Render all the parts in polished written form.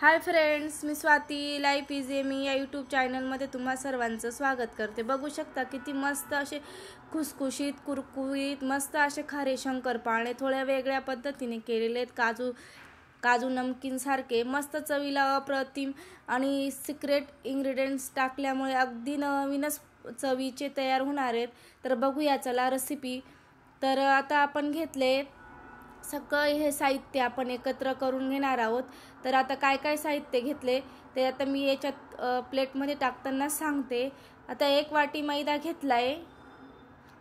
Hi friends, मी Swati life easy मी या YouTube चॅनलमध्ये तुम्हा सर्वांचं स्वागत करते। बघू शकता किती मस्त असे खुसखुशीत कुरकुरीत मस्त असे खारे शंकरपाळे थोड्या वेगळ्या पद्धतीने केलेले आहेत। काजू नमकीन सारखे मस्त चवीला अप्रतिम आणि सिक्रेट इंग्रेडियंट्स टाकल्यामुळे अगदी नवीनच चवीचे तयार होणार आहेत। तर बघूया चला रेसिपी। तर आता आपण घेतले सगळे हे साहित्य आपण एकत्र करून घेणार आहोत। तर आता काय काय साहित्य घेतले ते आता मी याच्यात प्लेटमध्ये टाकताना सांगते। आता 1 वाटी मैदा घेतलाय,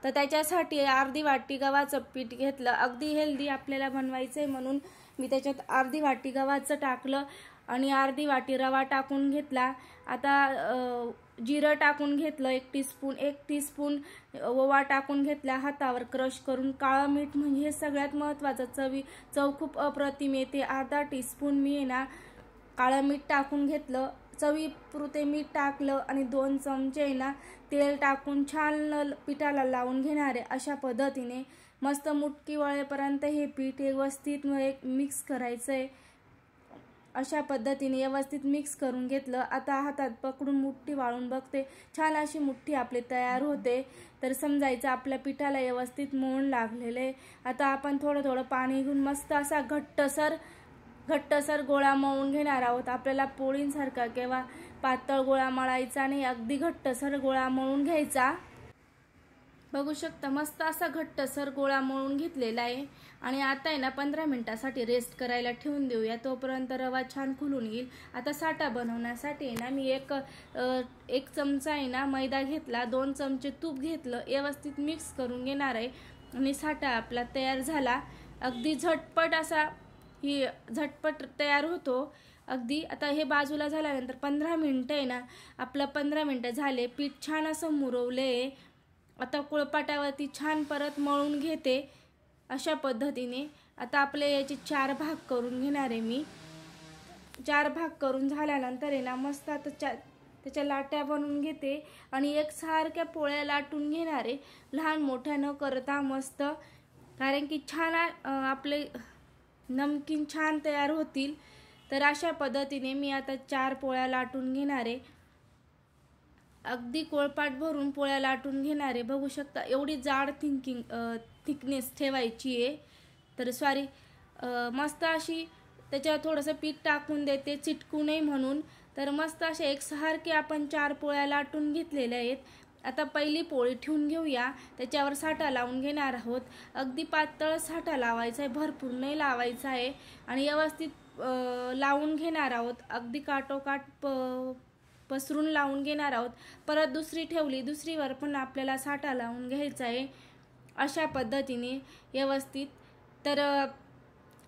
तर त्याच्यासाठी अर्धी वाटी गव्हाचं पीठ घेतलं। अगदी हेल्दी आपल्याला बनवायचंय म्हणून मी त्याच्यात अर्धी वाटी गव्हाचं टाकलं आणि अर्धी वाटी रवा टाकून घेतला। आता जिरं टाकून घेतलं 1 टीस्पून, 1 टीस्पून ओवा टाकून घेतला हातावर क्रश करून। काळं मीठ म्हणजे सगळ्यात महत्त्वाचं, चव खूप अप्रतिम येते। अर्धा टीस्पून मी काळं मीठ टाकून घेतलं, चवीपुरते मीठ टाकलं आणि 2 चमचे तेल टाकून छान पिठाला लावून घेणार आहे। अशा पद्धतीने मस्त मुटकी वळेपर्यंत हे पीठ व्यवस्थित मिक्स करायचं आहे। अशा पद्धतीने व्यवस्थित मिक्स करून घेतलं। आता हातात पकडून मुठ्ठी वाळून बघते, छान अशी मुठ्ठी आपली तयार होते। तर समजायचं आपल्या पिठाला व्यवस्थित मळून लागलेले। आता आपण थोडं थोडं पाणी घेऊन मस्त असा घट्टसर गोळा मळून घेणार आहोत। आपल्याला पोळींसारखा किंवा पातळ गोळा मळायचा नाही, अगदी घट्टसर गोळा मळून घ्यायचा। बघू शकता मस्त असा घट्टसर गोळा मळून घेतलेला आहे। आणि आता 15 मिनिटासाठी रेस्ट करायला ठेवून देऊया, तोपर्यंत रवा छान फुलून येईल। आता साठा बनवण्यासाठी मी एक चमचा मैदा घेतला, 2 चमचे तूप घेतलं, व्यवस्थित मिक्स करून घेणार आहे आणि साठा आपला तयार झाला। अगदी झटपट तयार होतो अगदी। आता हे बाजूला झाल्यानंतर 15 मिनिटं आपलं 15 मिनिटं झाले, पीठ छान असं मुरवले। आता कुळपाटावरती छान परत मळून घेते अशा पद्धतीने। आता आपले याचे 4 भाग करून घेणार आहे मी। 4 भाग करून झाल्यानंतर मस्त आता त्याच्या लाट्या बनवून घेते आणि एकसारख्या पोळ्या लाटून घेणार आहे, लहान मोठ्या न करता मस्त, कारण की छान आपले नमकीन छान तयार होतील। तर अशा पद्धतीने मी आता 4 पोळ्या लाटून घेणार आहे, अगदी कोळपाट भरून पोळ्या लाटून घेणार आहे। बघू शकता एवढी जाड थिकनेस ठेवायची आहे। तर मस्त अशी त्याच्यावर थोडंसं पीठ टाकून देते चिटकू नये म्हणून। तर मस्त अशा एकसारखे आपण 4 पोळ्या लाटून घेतलेल्या आहेत। आता पहिली पोळी ठेवून घेऊया, त्याच्यावर साठा लावून घेणार आहोत। अगदी पातळ साठा लावायचा आहे, भरपूर नाही लावायचा आहे आणि व्यवस्थित लावून घेणार आहोत। अगदी काटोकाट पसरून लावून घेणार आहोत। परत दुसरी ठेवली, दुसरीवर पण आपल्याला साठा लावून घ्यायचा आहे अशा पद्धतीने व्यवस्थित। तर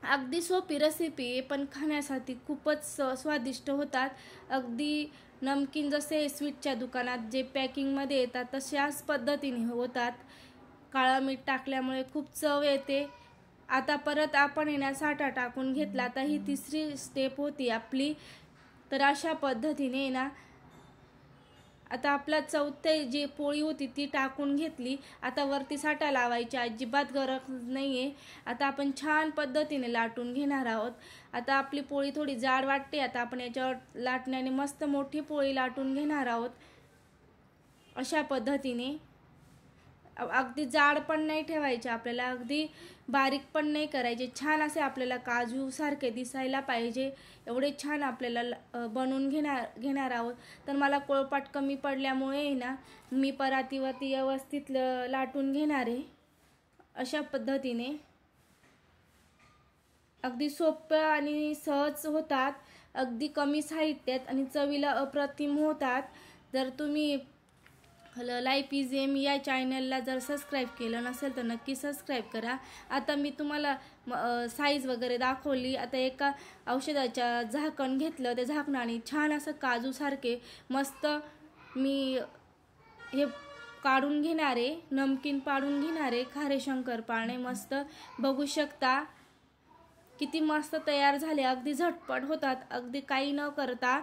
अगदी सोपी रेसिपी आहे, पण खाण्यासाठी खूपच स्वादिष्ट होतात। अगदी नमकीन जसे स्वीटच्या दुकानात जे पॅकिंगमध्ये येतात तशाच पद्धतीने होतात। काळं मीठ टाकल्यामुळे खूप चव येते। आता परत आपण साठा टाकून घेतला, आता ही तिसरी स्टेप होती आपली। तर अशा पद्धतीने आता आपला चौथी जी पोळी होती ती टाकून घेतली। आता वरती साठा लावायची अजिबात गरज नाहीये। आता आपण छान पद्धतीने लाटून घेणार आहोत। आता आपली पोळी थोडी जाड वाटते, आता आपण याच्यावर लाटण्याने मस्त मोठी पोळी लाटून घेणार आहोत अशा पद्धतीने। अगदी जाड पण नाही ठेवायचे आपल्याला, अगदी बारीक पण नाही करायचे, छान असे आपल्याला काजू सारखे दिसायला पाहिजे एवढे छान आपल्याला बनवून घेणार आहोत। तर मला कोळपाट कमी पडल्यामुळे मी परातीवरती व्यवस्थित लाटून घेणार आहे अशा पद्धतीने। अगदी सोपं आणि सहज होतात, अगदी कमी साहित्यात आणि चवीला अप्रतिम होतात। जर तुम्ही लाईफ इझी या चॅनलला जर सबस्क्राईब केलं नसेल तर नक्की सबस्क्राईब करा। आता मी तुम्हाला साईज वगैरे दाखवली। आता एका औषधाच्या झाकण घेतलं, त्या झाकणाने छान असं काजू सारखे मस्त मी हे काढून घेणार आहे, नमकीन पाडून घेणार आहे खारे शंकरपाळे मस्त। बघू शकता किती मस्त तयार झाले, अगदी झटपट होतात, अगदी काही न करता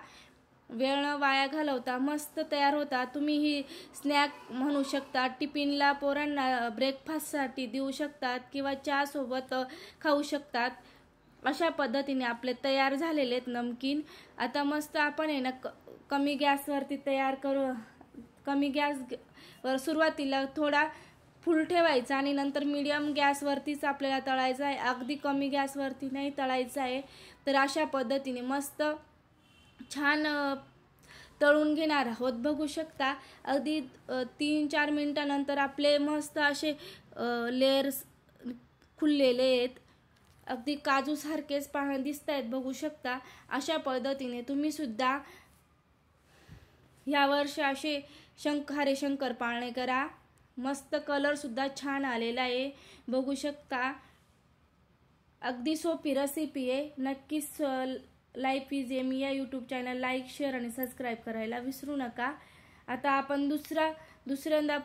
वेळ न वाया घालवता मस्त तयार होतात। तुम्ही ही स्नॅक म्हणू शकता, टिफिनला पोरांना ब्रेकफास्टसाठी देऊ शकतात किंवा चहा सोबत खाऊ शकतात। अशा पद्धतीने आपले तयार झालेले आहेत नमकीन। आता मस्त आपण आहे ना कमी गॅसवरती तयार करू। कमी गॅसवर सुरुवातीला थोडा फुल ठेवायचा आणि नंतर मीडियम गॅसवरतीच आपल्याला तळायचं आहे, अगदी कमी गॅसवरती नाही तळायचं आहे। तर अशा पद्धतीने मस्त छान तळून घेणार आहोत। बघू शकता अगदी 3-4 मिनिटानंतर आपले मस्त असे लेयर्स खुललेले आहेत, अगदी काजू सारखेच दिसत आहेत। बघू शकता अशा पद्धतीने तुम्ही सुद्धा या वर्षी असे खारे शंकरपाळे करा। मस्त कलर सुद्धा छान आलेला आहे, बघू शकता। अगदी सोपी रेसिपी आहे। नक्कीच लाईफ इज एमी या यूट्यूब चॅनल लाईक, शेअर आणि सबस्क्राईब करायला विसरू नका। आता आपण दुसऱ्यांदा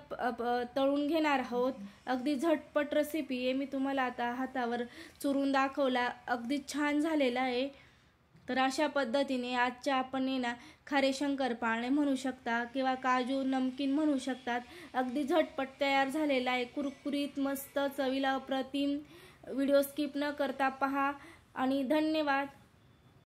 तळून घेणार आहोत। अगदी झटपट रेसिपी आहे, मी तुम्हाला आता हातावर चुरून दाखवला, अगदी छान झालेला आहे। तर अशा पद्धतीने आजच्या आपण ना खारे शंकरपाळे म्हणू शकता किंवा काजू नमकीन म्हणू शकतात। अगदी झटपट तयार झालेला आहे, कुरकुरीत मस्त चवीला अप्रतिम। व्हिडिओ स्किप न करता पहा आणि धन्यवाद।